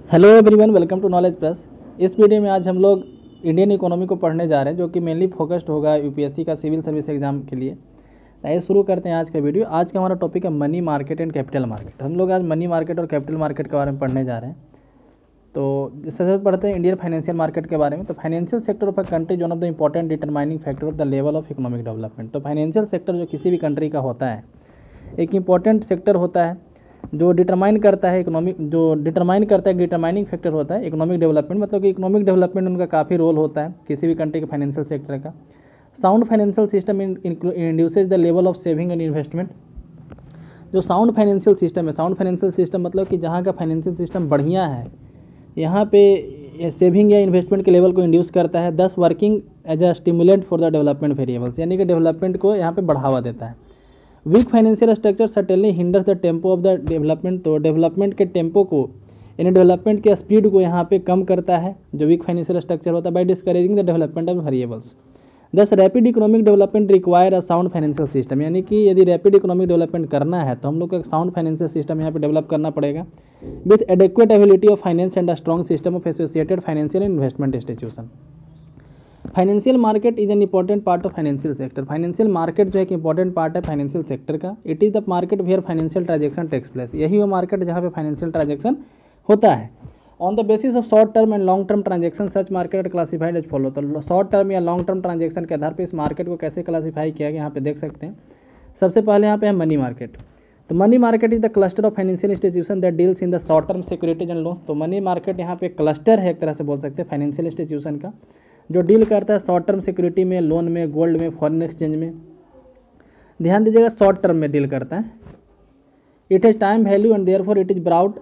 Hello everyone, welcome to knowledge plus. इस video में आज हम लोग इंडियन इकोनॉमी को पढ़ने जा रहे हैं, जो कि मेनली फोकस्ड होगा यूपीएससी का सिविल सर्विस एग्जाम के लिए। आइए शुरू करते हैं आज का वीडियो। आज का हमारा टॉपिक है money market and capital market. हम लोग आज मनी मार्केट और कैपिटल मार्केट के बारे में पढ़ने जा रहे हैं। तो सबसे पढ़ते हैं इंडियन फाइनेंशियल मार्केट के बारे में। तो financial sector of a country is one of the important determining factor of the level of economic development. तो फाइनेंशियल सेक्टर जो किसी भी कंट्री का होता है, एक इंपॉर्टेंट सेक्टर होता है जो डिटरमाइन करता है डिटरमाइनिंग फैक्टर होता है इकोनॉमिक डेवलपमेंट। मतलब कि इकोनॉमिक डेवलपमेंट उनका काफ़ी रोल होता है किसी भी कंट्री के फाइनेंशियल सेक्टर का। Sound financial system induces the level of saving and investment. जो साउंड फाइनेंशियल सिस्टम मतलब कि जहाँ का फाइनेंशियल सिस्टम बढ़िया है, यहाँ पे सेविंग या इन्वेस्टमेंट के लेवल को इंड्यूस करता है, thus working as a stimulant for the development variables, यानी कि डेवलपमेंट को यहाँ पे बढ़ावा देता है। Weak financial structure certainly hinders the tempo of the development. तो डेवलपमेंट के टेम्पो को, यानी डेवलपमेंट के स्पीड को यहाँ पे कम करता है जो वीक फाइनेंशियल स्ट्रक्चर होता है, by discouraging the development of variables. Thus rapid economic development require a sound financial system, यानी कि यदि रैपिड इकोनॉमिक डेवलपमेंट करना है तो हम लोग को एक साउंड फाइनेंशियल सिस्टम यहाँ पे डेवलप करना पड़ेगा, with adequate ability of finance and a strong system of associated financial and investment institution. Financial market is an important part of financial sector. फाइनेंशियल मार्केट जो है कि इंपॉर्टेंट पार्ट है फाइनेंशियल सेक्टर का। It is the market where financial transaction takes place. यही वो मार्केट जहाँ पे फाइनेंशियल ट्रांजेक्शन होता है। On the basis of short term and long term transaction such market are classified as follow. तो शॉर्ट टर्म या लॉन्ग टर्म ट्रांजेक्शन के आधार पर इस मार्केट को कैसे क्लासीफाई किया गया यहाँ पे देख सकते हैं। सबसे पहले यहाँ पे है मनी मार्केट। तो money market is the cluster of financial institution that deals in the short term securities and loans. तो मनी मार्केट यहाँ पे क्लस्टर है, एक तरह से बोल सकते हैं फाइनेंशियल इंस्टीट्यूशन का, जो डील करता है शॉर्ट टर्म सिक्योरिटी में, लोन में, गोल्ड में, फॉरेन एक्सचेंज में। ध्यान दीजिएगा, शॉर्ट टर्म में डील करता है। It has time value and therefore it is brought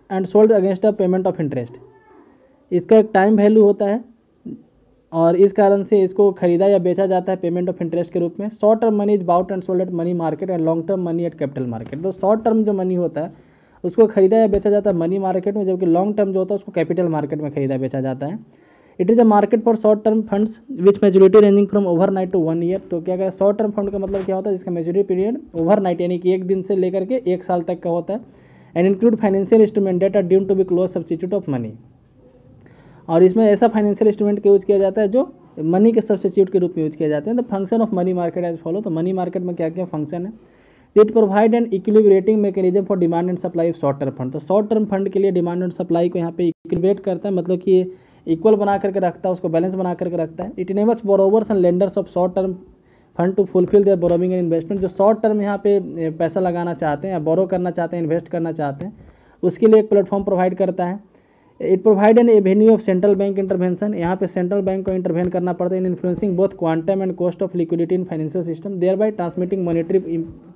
and sold against a payment of interest. इसका एक टाइम वैल्यू होता है और इस कारण से इसको खरीदा या बेचा जाता है पेमेंट ऑफ इंटरेस्ट के रूप में। Short term money is bought and sold at money market and long term money at capital market. तो शॉर्ट टर्म जो मनी होता है उसको खरीदा या बेचा जाता है मनी मार्केट में, जबकि लॉन्ग टर्म जो होता है उसको कैपिटल मार्केट में खरीदा बेचा जाता है। It is a market for short term funds which maturity ranging from overnight to 1 year. तो क्या कहते हैं, शॉर्ट टर्म फंड का मतलब क्या होता है, जिसका मेच्योरिटी पीरियड ओवरनाइट यानी कि एक दिन से लेकर के 1 साल तक का होता है। And include financial instrument that are deemed to be close substitute of money. और इसमें ऐसा फाइनेंशियल इंस्ट्रूमेंट का यूज किया जाता है जो मनी के सब्स्टिट्यूट के रूप में यूज किए जाते हैं। The function of money market as follow. तो मनी मार्केट में क्या क्या फंक्शन है। It provide an equilibrating mechanism for demand and supply of short term fund. तो शॉर्ट टर्म फंड के लिए डिमांड एंड सप्लाई को यहाँ पे इक्विलिब्रेट करता है, मतलब कि इक्वल बना करके रखता है, उसको बैलेंस बना करके रखता है। It enables borrowers and lenders of short term fund to fulfil their borrowing and investment. जो शॉर्ट टर्म यहाँ पे पैसा लगाना चाहते हैं या बोरो करना चाहते हैं, इन्वेस्ट करना चाहते हैं, उसके लिए एक प्लेटफॉर्म प्रोवाइड करता है। It provide an avenue of central bank intervention. यहाँ पे सेंट्रल बैंक को इंटरवेन करना पड़ता है in influencing both quantum and cost of liquidity in financial system, thereby transmitting monetary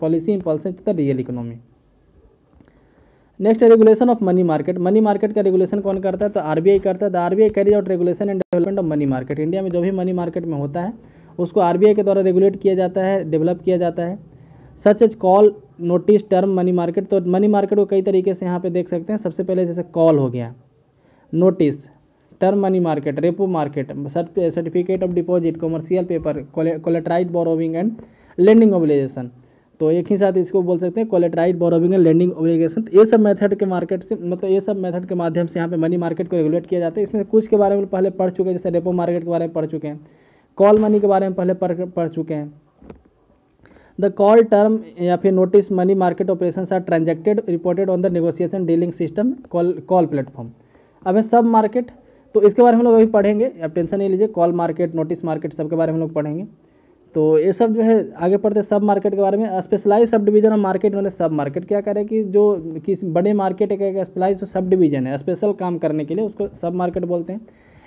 policy impulsion to the real economy. Next, regulation of money market. Money market का regulation कौन करता है, तो RBI करता है। The RBI carry out regulation and development of money market. India में जो भी मनी मार्केट में होता है उसको आरबीआई के द्वारा रेगुलेट किया जाता है, डेवलप किया जाता है। Such as call, notice, term money market. तो मनी मार्केट को कई तरीके से यहाँ पे देख सकते हैं। सबसे पहले जैसे कॉल हो गया, notice, term money market, repo market, certificate of deposit, commercial paper, collateralised borrowing and lending obligation. तो एक ही साथ इसको बोल सकते हैं collateralised borrowing and lending obligation. ये सब मेथड के मार्केट से, मतलब ये सब मेथड के माध्यम से यहाँ पे मनी मार्केट को रेगुलेट किया जाता है। इसमें कुछ के बारे में पहले पढ़ चुके हैं, जैसे रेपो मार्केट के बारे में पढ़ चुके हैं, कॉल मनी के बारे में पहले पढ़ चुके हैं। द कॉल, टर्म या फिर notice money market operations are transacted reported on the negotiation dealing system call platform. अब है सब मार्केट, तो इसके बारे में हम लोग अभी पढ़ेंगे, अब टेंशन नहीं लीजिए। कॉल मार्केट, नोटिस मार्केट, सब के बारे में हम लोग पढ़ेंगे। तो ये सब जो है आगे पढ़ते सब मार्केट के बारे में। Specialise sub division of market मैंने सब मार्केट क्या करे कि जो किसी बड़े मार्केट का स्पेशलाइज सब डिवीजन है, स्पेशल काम करने के लिए, उसको सब मार्केट बोलते हैं।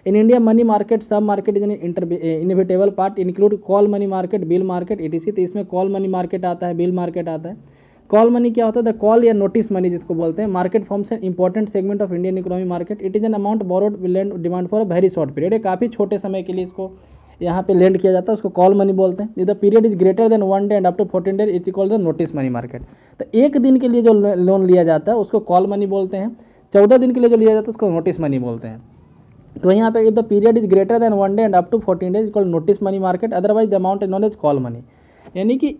इन इंडिया मनी मार्केट सब market is N inevitable part, include call money market, bill market, etc. तो इसमें कॉल मनी मार्केट आता है, बिल मार्केट आता है। कॉल मनी क्या होता है, द कॉल या नोटिस मनी जिसको बोलते हैं, market forms an important segment of Indian economy market. It is an amount borrowed land demand for a very short period. ये काफ़ी छोटे समय के लिए इसको यहाँ पे लेंड किया जाता है, उसको कॉल मनी बोलते हैं। The period is greater than 1 day and up to 14 days is equal the notice money market. तो एक दिन के लिए जो लोन लिया जाता है उसको कॉल मनी बोलते हैं, 14 दिन के लिए जो लिया जाता है उसको नोटिस मनी बोलते हैं। तो यहाँ पे the period is greater than 1 day and up to 14 days equal notice money market, otherwise the amount is known as call money. यानी कि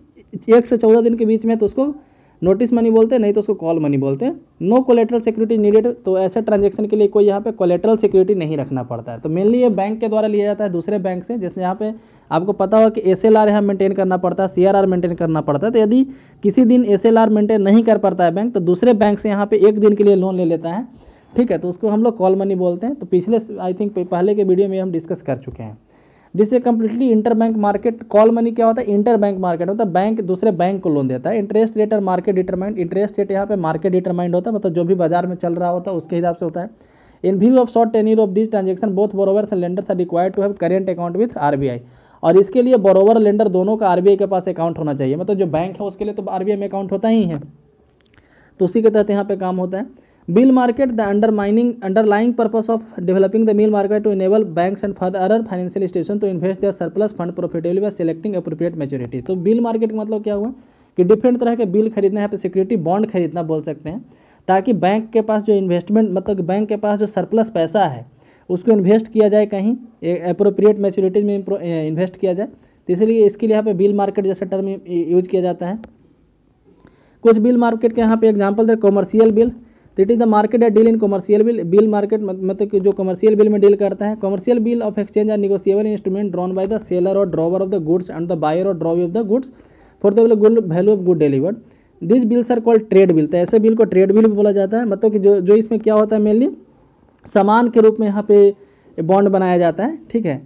1 से 14 दिन के बीच में तो उसको नोटिस मनी बोलते हैं, नहीं तो उसको कॉल मनी बोलते हैं। नो कोलेटरल सिक्योरिटी नीडेड, तो ऐसे ट्रांजेक्शन के लिए कोई यहाँ पे कोलेटरल सिक्योरिटी नहीं रखना पड़ता है। तो मेनली ये बैंक के द्वारा लिया जाता है दूसरे बैंक से, जैसे यहाँ पे आपको पता होगा कि SLR यहाँ मेंटेन करना पड़ता है, CRR मेंटेन करना पड़ता है। तो यदि किसी दिन SLR मेंटेन नहीं कर पाता है बैंक, तो दूसरे बैंक से यहाँ पे एक दिन के लिए लोन ले लेता है, ठीक है, तो उसको हम लोग कॉल मनी बोलते हैं। तो पिछले आई थिंक पहले के वीडियो में हम डिस्कस कर चुके हैं। This a completely inter bank market. Call money क्या होता है? इंटर बैंक मार्केट होता है, बैंक दूसरे बैंक को लोन देता है। इंटरेस्ट रेट और मार्केट डिटरमाइंड, इंटरेस्ट रेट यहाँ पे मार्केट डिटरमाइंड होता है, मतलब जो भी बाजार में चल रहा होता है उसके हिसाब से होता है। In view of short tenure of this transaction both borrowers and lenders are required to have current account with RBI, और इसके लिए बोरोवर लेंडर दोनों का RBI के पास अकाउंट होना चाहिए। मतलब जो बैंक है उसके लिए तो RBI में अकाउंट होता ही है, तो उसी के तहत यहाँ पे काम होता है। Bill market, the underlying purpose of developing the bill market to enable banks and other financial institution to invest their surplus fund profitably by selecting appropriate maturity. तो बिल मार्केट का मतलब क्या हुआ कि डिफरेंट तरह के बिल खरीदना, यहाँ पे सिक्योरिटी बॉन्ड खरीदना बोल सकते हैं, ताकि बैंक के पास जो इन्वेस्टमेंट, मतलब बैंक के पास जो सरप्लस पैसा है उसको इन्वेस्ट किया जाए, कहीं एप्रोप्रिएट मैच्योरिटी में इन्वेस्ट किया जाए। तो इसलिए इसके लिए यहाँ पे बिल मार्केट जैसा टर्म यूज किया जाता है। कुछ बिल मार्केट के यहाँ पे एग्जाम्पल है कॉमर्शियल बिल। तो इट इज़ द मार्केट या deal in commercial bill. Bill market मतलब कि जो कॉमर्शियल बिल में डील करता है। Commercial bill of exchange are negotiable instrument drawn by the seller और drawer of the goods and the buyer और drawer of the goods for the value of good delivered. This bills are called trade bill. तो ऐसे bill को trade bill भी बोला जाता है। मतलब कि जो इसमें क्या होता है, मेनली सामान के रूप में यहाँ पे बॉन्ड बनाया जाता है, ठीक है।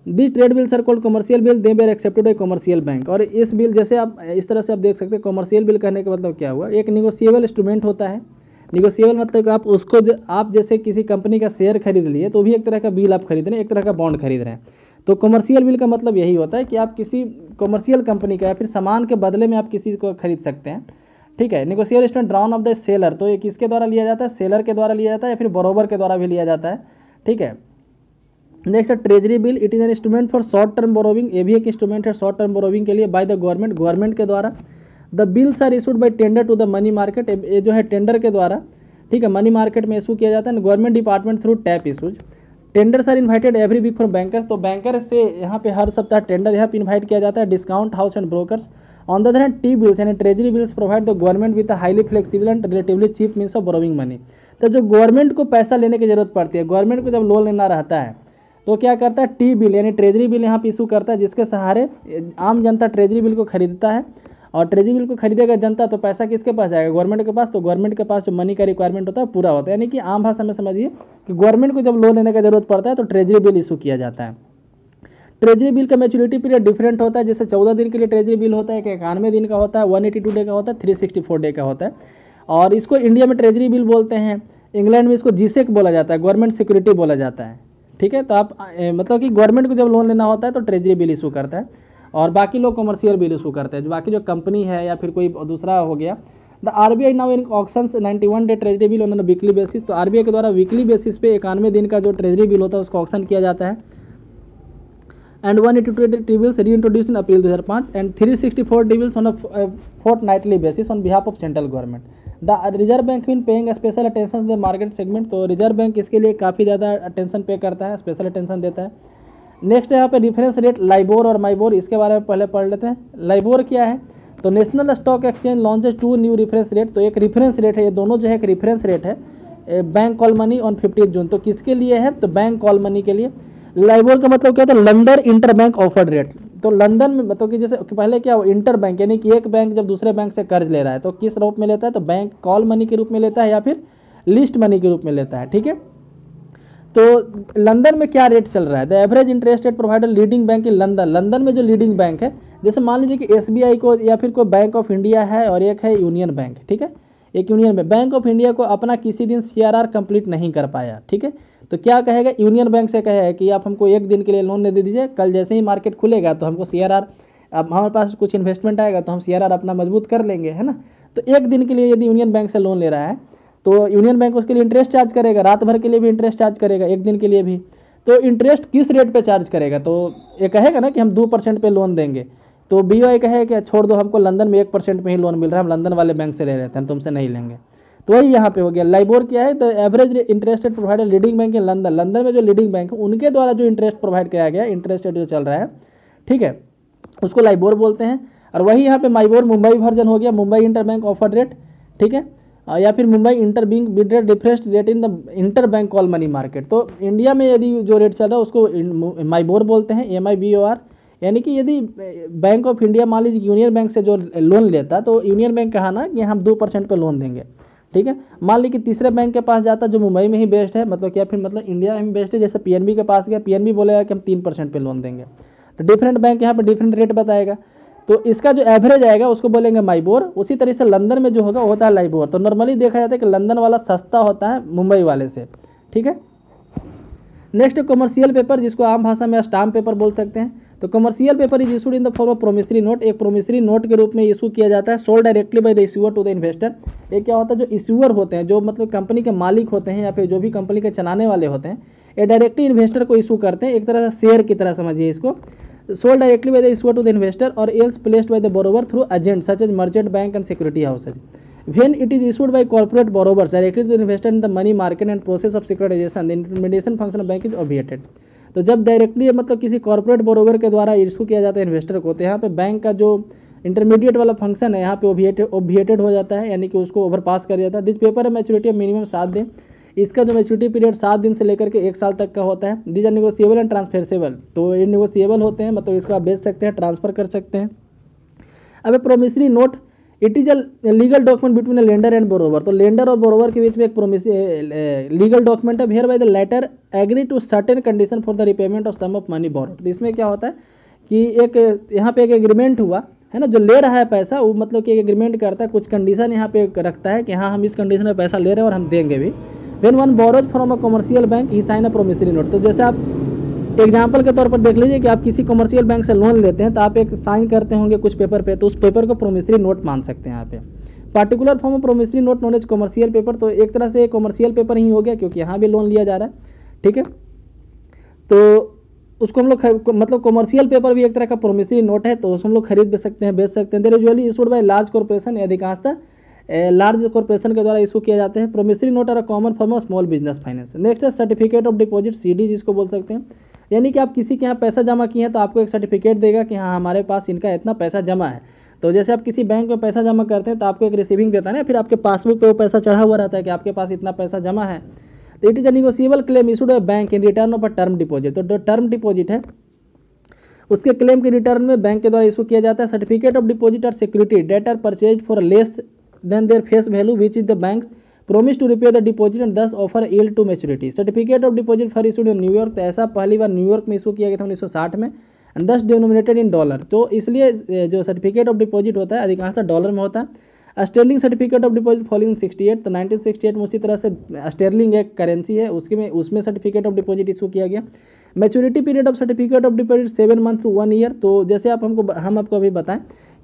This trade bills are called commercial bill, they were accepted by commercial bank. और इस बिल जैसे आप इस तरह से आप देख सकते हैं, कॉमर्शियल बिल कहने का मतलब क्या हुआ, एक निगोशिएबल इंस्ट्रूमेंट होता है। निगोशिएबल मतलब आप उसको आप जैसे किसी कंपनी का शेयर खरीद लिए तो भी एक तरह का बिल आप खरीद रहे हैं, एक तरह का बॉन्ड खरीद रहे हैं। तो कॉमर्शियल बिल का मतलब यही होता है कि आप किसी कॉमर्शियल कंपनी का या फिर सामान के बदले में आप किसी को खरीद सकते हैं, ठीक है। Negotiable instrument drawn of the seller, तो ये किसके द्वारा लिया जाता है? सेलर के द्वारा लिया जाता है या फिर बरोबर के द्वारा भी लिया जाता है, ठीक है। Next treasury bill, it is an instrument for short term borrowing. ये भी एक इंस्ट्रूमेंट है शॉर्ट टर्म बोरोविंग के लिए बाय द गवर्नमेंट, गवर्नमेंट के द्वारा। The bills are issued by tender to the money market, ये जो है टेंडर के द्वारा, ठीक है, मनी मार्केट में इशू किया जाता है। Government department through tap issues. Tenders are invited every week from bankers, तो बैंकर से यहाँ पे हर सप्ताह टेंडर यहाँ पे इन्वाइट किया जाता है। Discount house and brokers. On the other hand T bills यानी treasury bills provide the government with a highly flexible and relatively cheap means of borrowing money. तो जो गवर्नमेंट को पैसा लेने की जरूरत पड़ती है, गवर्नमेंट को जब लोन लेना रहता है तो क्या करता है, टी बिल यानी ट्रेजरी बिल यहाँ पे इशू करता है, जिसके सहारे आम जनता ट्रेजरी बिल को खरीदता है। और ट्रेजरी बिल को खरीदेगा जनता तो पैसा किसके पास जाएगा? गवर्नमेंट के पास। तो गवर्नमेंट के पास जो मनी का रिक्वायरमेंट होता है पूरा होता है। यानी कि आम भाषा में समझिए कि गवर्नमेंट को जब लोन लेने का जरूरत पड़ता है तो ट्रेजरी बिल इशू किया जाता है। ट्रेजरी बिल का मैच्योरिटी पीरियड डिफरेंट होता है, जैसे 14 दिन के लिए ट्रेजरी बिल होता है, 91 दिन का होता है, 182 डे का होता है, 364 डे का होता है। और इसको इंडिया में ट्रेजरी बिल बोलते हैं, इंग्लैंड में इसको जीसेक बोला जाता है, गवर्नमेंट सिक्योरिटी बोला जाता है, ठीक है। तो आप मतलब कि गवर्नमेंट को जब लोन लेना होता है तो ट्रेजरी बिल इशू करता है, और बाकी लोग कमर्शियल बिल इशू करते हैं, जो बाकी जो कंपनी है या फिर कोई दूसरा हो गया। The RBI now in auctions 91 day treasury bill on weekly basis. तो RBI के द्वारा वीकली बेसिस पे 91 दिन का जो ट्रेजरी बिल होता है उसका ऑक्शन किया जाता है। एंड 182 टी बिल्स री introduce in April 2005 and 364 T bills on a fortnightly basis on behalf of central government. The reserve bank will paying special attention the market segment. तो reserve bank इसके लिए काफ़ी ज़्यादा attention पे करता है, special attention देता है। नेक्स्ट यहाँ पे डिफरेंस रेट लाइबोर और माइबोर, इसके बारे में पहले पढ़ लेते हैं। लाइबोर क्या है? तो national stock exchange launches 2 new reference rate. तो एक रिफरेंस रेट है, ये दोनों जो है एक रिफरेंस रेट है, बैंक कॉल मनी ऑन 15 जून। तो किसके लिए है? तो बैंक कॉल मनी के लिए। लाइबोर का मतलब क्या होता है? London inter bank offered rate. तो लंदन में मतलब कि जैसे पहले क्या हो, इंटर बैंक यानी कि एक बैंक जब दूसरे बैंक से कर्ज ले रहा है तो किस रूप में लेता है? तो बैंक कॉल मनी के रूप में लेता है या फिर लिस्ट मनी के रूप में लेता है, ठीक है। तो लंदन में क्या रेट चल रहा है? The average interest rate provider leading bank in London. London में जो लीडिंग बैंक है, जैसे मान लीजिए कि SBI को या फिर कोई बैंक ऑफ इंडिया है और एक है यूनियन बैंक, ठीक है। एक यूनियन बैंक ऑफ इंडिया को अपना किसी दिन CRR कंप्लीट नहीं कर पाया, ठीक है। तो क्या कहेगा? यूनियन बैंक से कहेगा कि आप हमको एक दिन के लिए लोन दे दीजिए, कल जैसे ही मार्केट खुलेगा तो हमको CRR, अब हमारे पास कुछ इन्वेस्टमेंट आएगा तो हम CRR अपना मजबूत कर लेंगे, है ना। तो एक दिन के लिए यदि यूनियन बैंक से लोन ले रहा है तो यूनियन बैंक उसके लिए इंटरेस्ट चार्ज करेगा, रात भर के लिए भी इंटरेस्ट चार्ज करेगा, एक दिन के लिए भी। तो इंटरेस्ट किस रेट पे चार्ज करेगा? तो ये कहेगा ना कि हम 2% पे लोन देंगे, तो BOI कहेगा कि छोड़ दो, हमको लंदन में 1% पे ही लोन मिल रहा है, हम लंदन वाले बैंक से ले रहे थे, हम तुमसे नहीं लेंगे। तो वही यहाँ पे हो गया। लाइबोर क्या है? The average interest rate provided leading bank in London. London में जो लीडिंग बैंक है उनके द्वारा जो इंटरेस्ट प्रोवाइड किया गया, इंटरेस्ट रेट जो चल रहा है, ठीक है, उसको लाइबोर बोलते हैं। और वही यहाँ पे माइबोर मुंबई वर्जन हो गया, Mumbai inter bank offer rate, ठीक है, या फिर Mumbai inter bank bid rate difference rate in the inter bank call money market. तो इंडिया में यदि जो रेट चल रहा है उसको माइबोर बोलते हैं, MIBOR, यानी कि यदि बैंक ऑफ इंडिया मान लीजिए यूनियन बैंक से जो लोन लेता है तो यूनियन बैंक कहा ना कि हम 2% पे लोन देंगे, ठीक है। मान ली कि तीसरे बैंक के पास जाता जो मुंबई में ही बेस्ड है, मतलब क्या फिर मतलब इंडिया में बेस्ड है, जैसे PNB के पास गया, PNB बोलेगा कि हम 3% पे लोन देंगे। तो डिफरेंट बैंक यहाँ पे डिफरेंट रेट बताएगा, तो इसका जो एवरेज आएगा उसको बोलेंगे माइबोर। उसी तरह से लंदन में जो होगा वो होता है लाइबोर। तो नॉर्मली देखा जाता है कि लंदन वाला सस्ता होता है मुंबई वाले से, ठीक है। नेक्स्ट कमर्शियल पेपर, जिसको आम भाषा में स्टाम्प पेपर बोल सकते हैं। तो commercial paper is issued in the form of promissory note, एक प्रोमिसरी नोट के रूप में इशू किया जाता है, sold directly by the issuer to the investor. ये क्या होता है, जो इशूअर होते हैं, जो मतलब कंपनी के मालिक होते हैं या फिर जो भी कंपनी के चलाने वाले होते हैं, ये डायरेक्टली इन्वेस्टर को इशू करते हैं, एक तरह से शेयर की तरह समझिए इसको। Sold directly by the issuer to the investor और else placed by the borrower through agent such as merchant bank and security houses. When it is issued by corporate borrowers directly to the investor in the money market and process of securitization, the intermediation function of bank is obviated। तो जब directly मतलब किसी corporate borrower के द्वारा issue किया जाता है investor को, तो यहाँ पे बैंक का जो इंटरमीडिएट वाला फंक्शन है यहाँ पे ओबिएटेड हो जाता है, यानी कि उसको ओवरपास कर जाता है। दिस पेपर है मैच्योरिटी मिनिमम 7 दिन, इसका जो मैच्योरिटी पीरियड 7 दिन से लेकर के 1 साल तक का होता है। This are negotiable and transferable, तो ये नेगोशिएबल होते हैं, मतलब इसको आप बेच सकते हैं, ट्रांसफर कर सकते हैं। अब promissory note, it is a legal document between a lender and borrower. तो लेंडर और बोरोवर के बीच में एक लीगल डॉक्यूमेंट है, whereby the latter agree to certain condition for the repayment of sum of money borrowed. तो इसमें क्या होता है कि एक यहाँ पे एक एग्रीमेंट हुआ है ना, जो ले रहा है पैसा वो मतलब कि एक एग्रीमेंट करता है, कुछ कंडीशन यहाँ पे रखता है कि हाँ हम इस कंडीशन में पैसा ले रहे हैं और हम देंगे भी। When one borrows from a commercial bank he sign a promissory note. तो जैसे आप एग्जाम्पल के तौर पर देख लीजिए कि आप किसी कमर्शियल बैंक से लोन लेते हैं तो आप एक साइन करते होंगे कुछ पेपर पे, तो उस पेपर को प्रोमिसरी नोट मान सकते हैं यहाँ पे। Particular form of promissory note known as commercial paper, तो एक तरह से कमर्शियल पेपर ही हो गया क्योंकि यहाँ भी लोन लिया जा रहा है, ठीक है। तो उसको हम लोग मतलब कमर्शियल पेपर भी एक तरह का प्रोमिसरी नोट है, तो उसको हम लोग खरीद भी सकते हैं, बेच सकते हैं। They're usually issued by large corporation, अधिकांशतः लार्ज कॉर्पोरेशन के द्वारा इशू किए जाते हैं। Promissory note are a common form of small business finance. Next है सर्टिफिकेट ऑफ डिपॉजिट, CD जिसको बोल सकते हैं, यानी कि आप किसी के यहाँ पैसा जमा किए हैं तो आपको एक सर्टिफिकेट देगा कि हाँ हमारे पास इनका इतना पैसा जमा है। तो जैसे आप किसी बैंक में पैसा जमा करते हैं तो आपको एक रिसीविंग देता है ना, फिर आपके पासबुक पे वो पैसा चढ़ा हुआ रहता है कि आपके पास इतना पैसा जमा है। तो it is a negotiable claim issued by bank in return of a term deposit. तो जो टर्म डिपॉजिट है उसके क्लेम के रिटर्न में बैंक के द्वारा इशू किया जाता है। सर्टिफिकेट ऑफ डिपॉजिट और security debt are purchase for less than their face value which is the bank's promise to repay the deposit and 10 offer yield to maturity. Certificate of deposit for issued in New York, तो ऐसा पहली बार New York में issue किया गया था 1960 में, and 10 denominated in dollar. तो इसलिए जो सर्टिफिकेट ऑफ डिपॉजिट होता है अधिकांशतः डॉलर में होता है। स्टेरलिंग सर्टिफिकेट ऑफ डिपॉजिट फॉलोइंग 68, तो 1968 में उसी तरह से स्टेरलिंग एक करेंसी है उसमें सर्टिफिकेट ऑफ डिपॉजिट इशू किया गया। Maturity period of certificate of deposit 7 month to 1 year. तो जैसे हम आपको अभी बताएं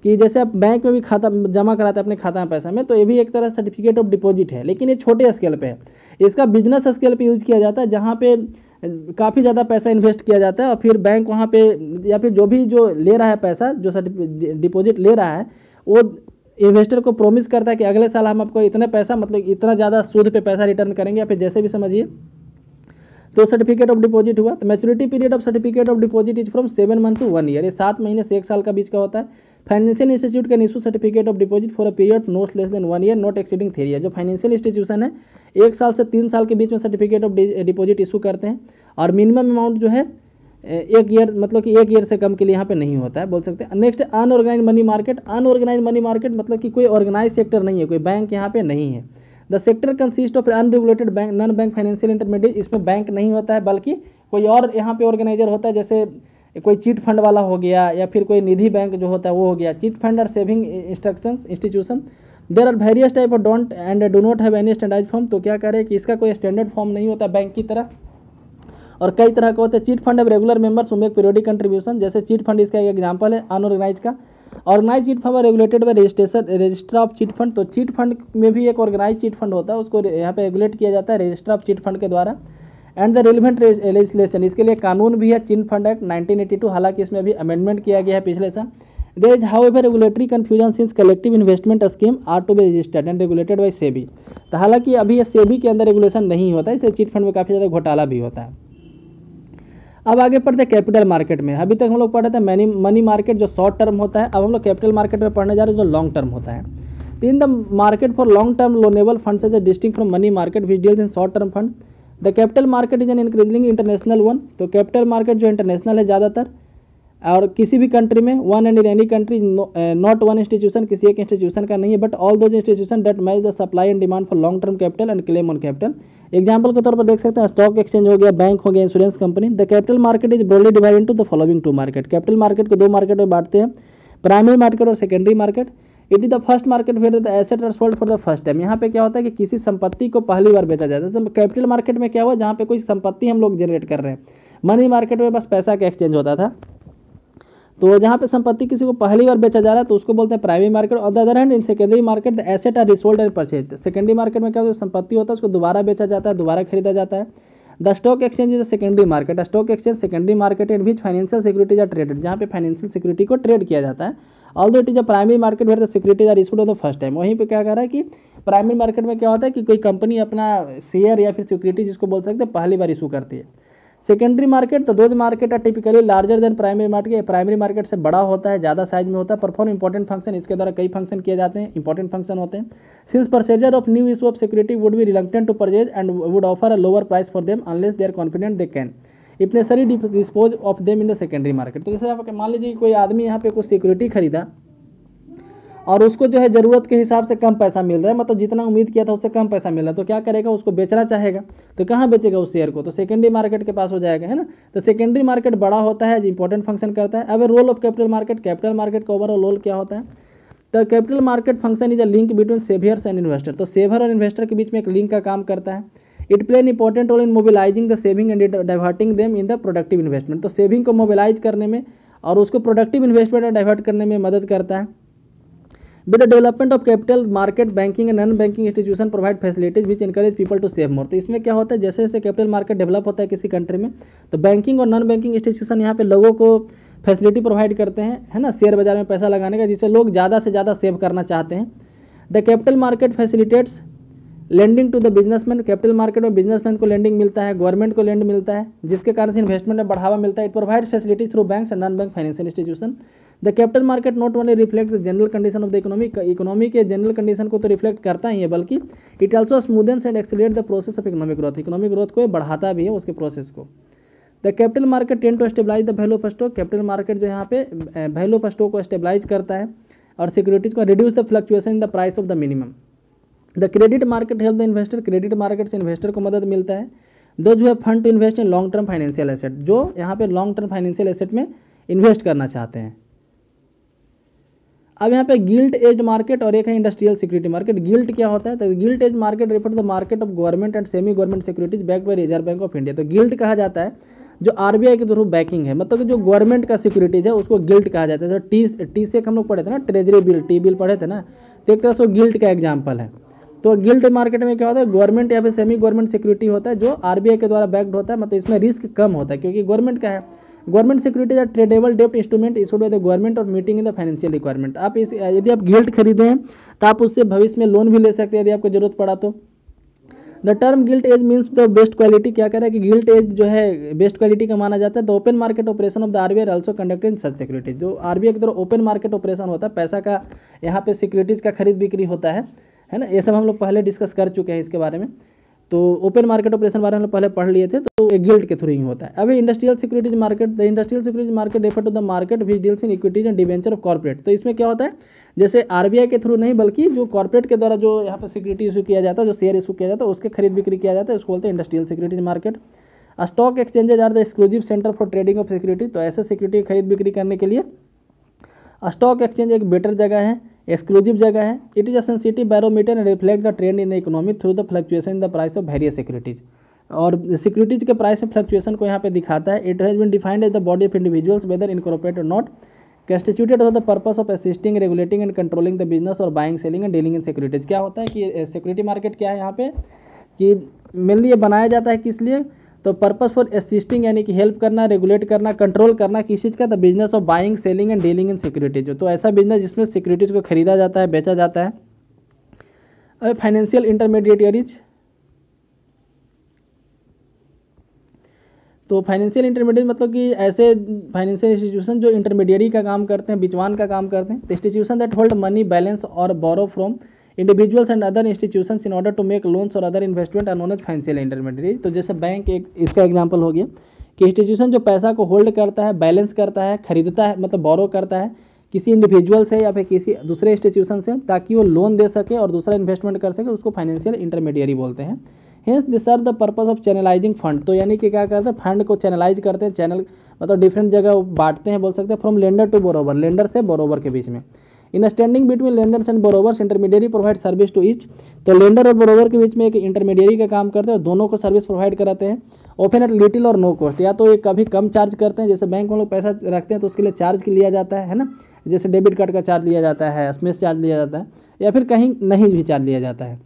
कि जैसे आप बैंक में भी खाता जमा कराते हैं अपने खाता में पैसा में, तो ये भी एक तरह सर्टिफिकेट ऑफ डिपॉजिट है, लेकिन ये छोटे स्केल पे है। इसका बिजनेस स्केल पे यूज़ किया जाता है जहाँ पे काफ़ी ज़्यादा पैसा इन्वेस्ट किया जाता है और फिर बैंक वहाँ पे या फिर जो ले रहा है पैसा, जो डिपॉजिट ले रहा है, वो इन्वेस्टर को प्रॉमिस करता है कि अगले साल हम आपको इतने पैसा मतलब इतना ज़्यादा सूद पे पैसा रिटर्न करेंगे या फिर जैसे भी समझिए। तो सर्टिफिकेट ऑफ डिपॉजिट हुआ। तो maturity period of certificate of deposit is from 7 month to 1 year, ये 7 महीने से 1 साल का बीच का होता है। Financial institute can issue certificate of deposit for a period note less than 1 year not exceeding 3 year. जो फाइनेंशियल इंस्टीट्यूशन है 1 साल से 3 साल के बीच में सर्टिफिकेट ऑफ डिपॉजिट इशू करते हैं, और मिनिमम अमाउंट जो है 1 ईयर मतलब कि 1 ईयर से कम के लिए यहाँ पे नहीं होता है, बोल सकते हैं। Next unorganise money market. Unorganise money market मतलब कि कोई ऑर्गेनाइज सेक्टर नहीं है, कोई बैंक यहाँ पे नहीं है। The sector consist of unregulated bank non bank financial intermediate. इसमें बैंक नहीं होता है बल्कि कोई और यहाँ पे ऑर्गेनाइजर होता है, जैसे कोई चिट फंड वाला हो गया या फिर कोई निधि बैंक जो होता है वो हो गया। चिट फंड और saving institution. There are various type of don't and do not have any standard form. तो क्या करें कि इसका कोई स्टैंडर्ड फॉर्म नहीं होता बैंक की तरह, और कई तरह के होते हैं। चिट फंड है regular members who make periodic contribution, जैसे चिट फंड इसका एक एग्जांपल है अनऑर्गेनाइज का। Organise chit fund regulated by register of chit fund. तो चिट फंड में भी एक ऑर्गेनाइज चिट फंड होता है, उसको यहाँ पे रेगुलेट किया जाता है रजिस्टर ऑफ चिट फंड के द्वारा। एंड द रेलिवेंट लेजिस्लेशन, इसके लिए कानून भी है चिट फंड एक्ट 1982, हालांकि इसमें अभी अमेंडमेंट किया गया है पिछले साल। There is however regulatory confusion since collective investment scheme are to be registered and regulated by SEBI. तो हालांकि अभी ये सेबी के अंदर रेगुलेशन नहीं होता है, इसलिए चिट फंड में काफ़ी ज़्यादा घोटाला भी होता है। अब आगे पढ़ते हैं कैपिटल मार्केट में। अभी तक हम लोग पढ़े थे मनी मार्केट जो शॉर्ट टर्म होता है, अब हम लोग कैपिटल मार्केट में पढ़ने जा रहे हैं जो लॉन्ग टर्म होता है। तो in the market for long term loanable funds as distinct from money market which deals in short term fund. The capital market is an increasing international one. तो कैपिटल मार्केट जो international है ज़्यादातर, और किसी भी कंट्री में, one and in any country, not one institution, किसी एक इंस्टीट्यूशन का नहीं है, but all those institution that match the supply and demand for long term capital and claim on capital. Example के तौर पर देख सकते हैं स्टॉक एक्सचेंज हो गया, बैंक हो गया, insurance company. The capital market is broadly divide into the following two market. Capital market को दो मार्केट में बांटते हैं, प्राइमरी मार्केट और secondary market. It is the first market where the asset are sold for the first time. यहाँ पे क्या होता है कि किसी संपत्ति को पहली बार बेचा जाता है। तो कैपिटल मार्केट में क्या हुआ, जहाँ पे कोई संपत्ति हम लोग जनरेट कर रहे हैं। मनी मार्केट में बस पैसा का एक्सचेंज होता था। तो जहाँ पे संपत्ति किसी को पहली बार बेचा जा रहा है तो उसको बोलते हैं primary market. On the other hand in secondary market the asset are resold and purchase. Secondary market में क्या होता है, संपत्ति होता है उसको दोबारा बेचा जाता है, दोबारा खरीदा जाता है। The stock exchange is secondary market. Stock exchange secondary market in which financial securities are traded, जहाँ पे फाइनेंशियल सिक्योरिटी को ट्रेड किया जाता है। Although it is a primary market where the securities are issued of the first time. वहीं पे क्या कर रहा है कि प्राइमरी मार्केट में क्या होता है कि कोई कंपनी अपना शेयर या फिर सिक्योरिटी जिसको बोल सकते हैं पहली बार इशू करती है। सेकेंडरी मार्केट, तो those market are typically larger than primary market. Primary market से बड़ा होता है, ज़्यादा साइज में होता है। परफॉर्म इंपॉर्टेंट फंक्शन, इसके द्वारा कई फंक्शन किए जाते हैं, इंपॉर्टेंट फंक्शन होते हैं। Since purchaser of new issue of security would be reluctant to purchase and would offer a lower price for them unless they are confident they can if necessary dispose of them in the secondary market. तो जैसे आप मान लीजिए कोई आदमी यहाँ पे कुछ सिक्योरिटी खरीदा और उसको जो है ज़रूरत के हिसाब से कम पैसा मिल रहा है, मतलब जितना उम्मीद किया था उससे कम पैसा मिल रहा है, तो क्या करेगा, उसको बेचना चाहेगा। तो कहाँ बेचेगा उस शेयर को, तो सेकेंडरी मार्केट के पास हो जाएगा, है ना। तो सेकेंडरी मार्केट बड़ा होता है, इंपॉर्टेंट फंक्शन करता है। अब role of capital market, capital market का ओवरऑल रोल क्या होता है। तो capital market function is a link between saviours and investor. तो सेवर और इन्वेस्टर के बीच में एक लिंक का काम करता है। It play an important role in mobilising the saving and diverting them in the productive investment. तो सेविंग को मोबिलाइज करने में और उसको प्रोडक्टिव इन्वेस्टमेंट में डाइवर्ट करने में मदद करता है। With the development of capital market, banking and non-banking institution provide facilities which encourage people to save more। तो इसमें क्या होता है, जैसे जैसे कैपिटल मार्केट डेवलप होता है किसी कंट्री में, तो बैंकिंग और नॉन बैंकिंग इंस्टीट्यूशन यहाँ पे लोगों को फैसिलिटी प्रोवाइड करते हैं, है ना, शेयर बाजार में पैसा लगाने का, जिससे लोग ज़्यादा से ज़्यादा सेव करना चाहते हैं। The capital market facilitates lending to the businessman. Capital market में बिजनेसमैन को लेंडिंग मिलता है, गवर्नमेंट को लेंड मिलता है, जिसके कारण से इन्वेस्टमेंट में बढ़ावा मिलता है। It provide facilities through banks and non bank financial institution. The capital market not only reflect the general condition of the economy के जनरल कंडीशन को तो रिफ्लेक्ट करता ही है, बल्कि it also smoothens and accelerate the process of economic growth. Economic growth को बढ़ाता भी है, उसके प्रोसेस को। The capital market tend to stabilise the value of stock. Capital market जो यहाँ पे वैल्यू ऑफ स्टॉक को स्टेबलाइज करता है और सिक्योरिटीज को reduce the fluctuation in the price of the minimum. The credit market help the investor. Credit market से investor को मदद मिलता है। दो जो है fund to invest in long term financial asset, जो यहाँ पे लॉन्ग टर्म फाइनेंशियल एसेट में इन्वेस्ट करना चाहते हैं। अब यहाँ पे गिल्ट एज मार्केट और एक है इंडस्ट्रियल सिक्योरिटी मार्केट। गिल्ट क्या होता है, तो gilt edge market refer to the market of government and semi government securities backed by reserve bank of India. तो गिल्ट कहा जाता है जो आरबीआई के थ्रू बैकिंग है, मतलब कि जो गवर्नमेंट का सिक्योरिटीज है उसको गिल्ट कहा जाता है। जो टी से हम लोग पढ़े थे ना, ट्रेजरी बिल, टी बिल पढ़े थे ना, तो एक तरह से गिल्ट का एग्जाम्पल है। तो गिल्ट मार्केट में क्या होता है, गवर्नमेंट या फिर सेमी गवर्नमेंट सिक्योरिटी होता है जो आरबीआई के द्वारा बैक्ड होता है, मतलब इसमें रिस्क कम होता है क्योंकि गवर्नमेंट का है। गवर्नमेंट सिक्योरिटीज आर ट्रेडेबल डेब्ट instrument issued by the government और meeting in the financial requirement. आप इस यदि आप गिल्ट खरीदे हैं तो आप उससे भविष्य में लोन भी ले सकते हैं यदि आपको जरूरत पड़ा तो। The term gilt edge means the best quality. क्या कह रहा है कि गिल्ट एज जो है बेस्ट क्वालिटी का माना जाता है। The open market operation of the RBI also conducted in such securities. जो आरबीआई की तरफ ओपन मार्केट ऑपरेशन होता है, पैसा का यहाँ पे सिक्योरिटीज का खरीद बिक्री होता है ना। ये सब हम लोग पहले डिस्कस कर चुके हैं इसके बारे में। तो ओपन मार्केट ऑपरेशन बारे में हम लोग पहले पढ़ लिए थे, तो एक गिल्ट के थ्रू ही होता है। अभी industrial securities market, the industrial securities market refer to the market which deals in equities and debenture of corporate. तो इसमें क्या होता है, जैसे आरबीआई के थ्रू नहीं बल्कि जो कॉर्पोरेट के द्वारा जो यहाँ पर सिक्योरिटी इशू किया जाता है, जो शेयर इशू किया जाता है, उसके खरीद बिक्री किया जाता है, उसको बोलते हैं industrial securities market. Stock exchanges are the exclusive centre for trading of security. तो ऐसे सिक्योरिटी खरीद बिक्री करने के लिए स्टॉक एक्सचेंज एक बेटर जगह है, एक्सक्लूसिव जगह है। It is a sensitive barometer and reflect the trend in the economy through the fluctuation in the price of various securities. और सिक्योरिटीज के प्राइस में फ्लक्चुएशन को यहाँ पे दिखाता है। It has been defined as the body of individuals whether incorporated और not, constituted for the purpose of assisting, regulating and controlling the business और buying, selling and dealing in securities. क्या होता है कि सिक्योरिटी मार्केट क्या है यहाँ पे कि मेनली ये बनाया जाता है किस लिए, तो पर्पस फॉर असिस्टिंग यानी कि हेल्प करना, रेगुलेट करना, कंट्रोल करना किस चीज़ का, the business of buying, selling and dealing in securities. तो ऐसा बिजनेस जिसमें सिक्योरिटीज को खरीदा जाता है, बेचा जाता है। अब फाइनेंशियल इंटरमीडिएटरीज, तो फाइनेंशियल इंटरमीडिएट मतलब कि ऐसे फाइनेंशियल इंस्टीट्यूशन जो इंटरमीडिएरी का काम करते हैं, बिचवान का काम करते हैं। The institution that hold money balance और borrow from individuals and other institutions in order to make loans और other investment are known as financial intermediary. तो जैसे बैंक एक इसका एग्जांपल हो गया कि इंस्टीट्यूशन जो पैसा को होल्ड करता है, बैलेंस करता है, खरीदता है, मतलब बोरो करता है किसी इंडिविजुअल से या फिर किसी दूसरे इंस्टीट्यूशन से, ताकि वो लोन दे सके और दूसरा इन्वेस्टमेंट कर सके, उसको फाइनेंशियल इंटरमीडिएरी बोलते हैं। Hence this serve the purpose of channelising fund. तो यानी कि क्या करते हैं, फंड को चैनलाइज करते हैं, चैनल मतलब डिफरेंट जगह बांटते हैं, बोल सकते हैं, from lender to borrower, lender से बोरोवर के बीच में। In standing between lenders and borrowers intermediary provide service to each. तो लेंडर और बोरोवर के बीच में एक इंटरमीडिएरी का काम करते हैं और दोनों को सर्विस प्रोवाइड कराते हैं। ओपन एट लिटिल और नो कॉस्ट, या तो ये कभी कम चार्ज करते हैं, जैसे बैंक में लोग पैसा रखते हैं तो उसके लिए चार्ज लिया जाता है ना, जैसे डेबिट कार्ड का चार्ज लिया जाता है, एसएमएस चार्ज लिया जाता है, या फिर कहीं नहीं भी चार्ज लिया जाता है।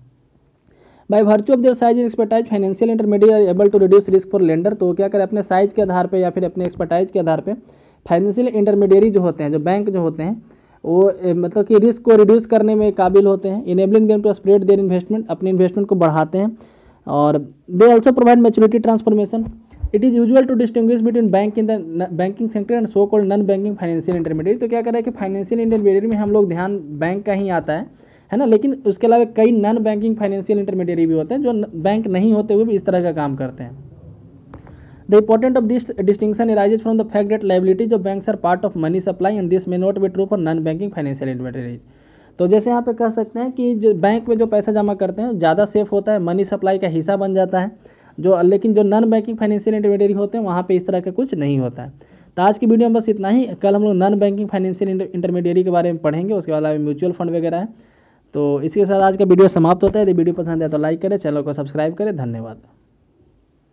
By virtue of their size and expertise financial intermediate are able to reduce risk for lender. तो क्या करें, अपने साइज के आधार पे या फिर अपने एक्सपर्टाइज के आधार पे फाइनेंशियल इंटरमीडिएरी जो होते हैं, जो बैंक जो होते हैं, वो मतलब कि रिस्क को रिड्यूस करने में काबिल होते हैं। Enabling them to spread their investment, अपने इन्वेस्टमेंट को बढ़ाते हैं। और they also provide maturity transformation. It is usual to distinguish between bank in the banking sector and so called non banking financial intermediate. तो क्या करें कि फाइनेंशियल इंटरमीडिएट में हम लोग ध्यान बैंक का ही आता है ना, लेकिन उसके अलावा कई नॉन बैंकिंग फाइनेंशियल इंटरमीडिएरी भी होते हैं जो बैंक नहीं होते हुए भी इस तरह का काम करते हैं। The important of this distinction arises from the fact that liabilities of banks are part of money supply and this may not be true for non banking financial intermediaries. तो जैसे यहाँ पे कह सकते हैं कि जो बैंक में जो पैसा जमा करते हैं ज़्यादा सेफ होता है, मनी सप्लाई का हिस्सा बन जाता है, जो लेकिन जो नॉन बैंकिंग फाइनेंशियल इंटरमीडिएरी होते हैं वहाँ पे इस तरह का कुछ नहीं होता है। तो आज की वीडियो में बस इतना ही। कल हम लोग नॉन बैंकिंग फाइनेंशियल इंटरमीडिएरी के बारे में पढ़ेंगे, उसके अलावा म्यूचुअल फंड वगैरह है। तो इसके साथ आज का वीडियो समाप्त होता है। यदि वीडियो पसंद है तो लाइक करें, चैनल को सब्सक्राइब करें। धन्यवाद।